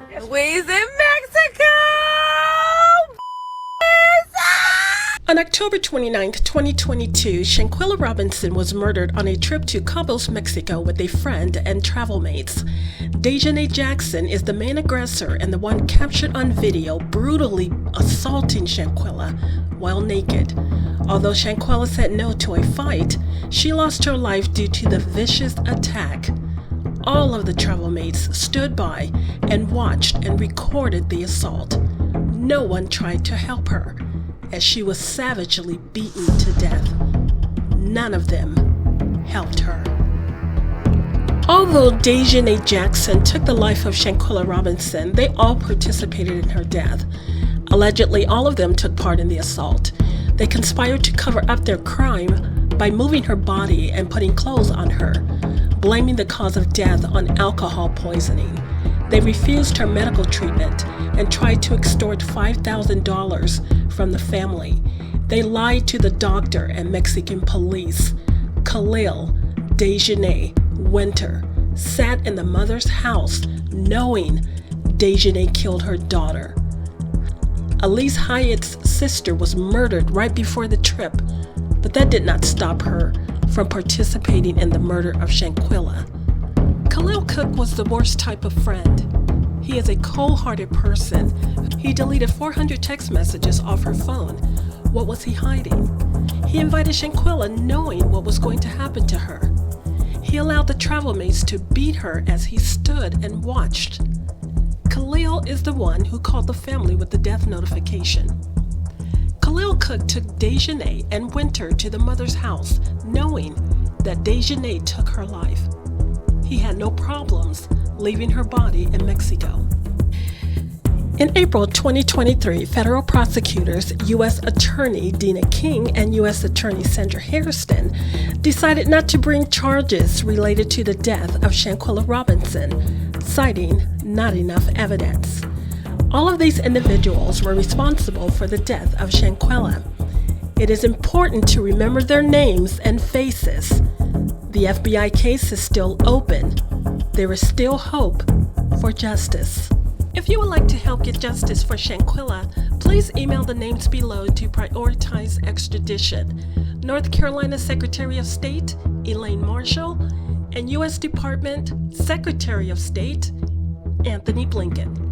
We's in Mexico! On October 29, 2022, Shanquella Robinson was murdered on a trip to Cabo-Style, Mexico with a friend and travel mates. Dejanay Jackson is the main aggressor and the one captured on video brutally assaulting Shanquella while naked. Although Shanquella said no to a fight, she lost her life due to the vicious attack. All of the travel mates stood by and watched and recorded the assault. No one tried to help her, as she was savagely beaten to death. None of them helped her. Although Dejanay Jackson took the life of Shanquella Robinson, they all participated in her death. Allegedly, all of them took part in the assault. They conspired to cover up their crime by moving her body and putting clothes on her, blaming the cause of death on alcohol poisoning. They refused her medical treatment and tried to extort $5,000 from the family. They lied to the doctor and Mexican police. Khalil, Dejanay, Winter sat in the mother's house knowing Dejanay killed her daughter. Elise Hyatt's sister was murdered right before the trip, but that did not stop her from participating in the murder of Shanquella. Khalil Cook was the worst type of friend. He is a cold-hearted person. He deleted 400 text messages off her phone. What was he hiding? He invited Shanquella knowing what was going to happen to her. He allowed the travel mates to beat her as he stood and watched. Khalil is the one who called the family with the death notification. Khalil Cook took Dejanay and Winter to the mother's house, knowing that Dejanay took her life. He had no problems leaving her body in Mexico. In April 2023, federal prosecutors, U.S. Attorney Dina King and U.S. Attorney Sandra Hairston decided not to bring charges related to the death of Shanquella Robinson, citing not enough evidence. All of these individuals were responsible for the death of Shanquella. It is important to remember their names and faces. The FBI case is still open. There is still hope for justice. If you would like to help get justice for Shanquella, please email the names below to prioritize extradition. North Carolina Secretary of State Elaine Marshall and U.S. Department Secretary of State Anthony Blinken.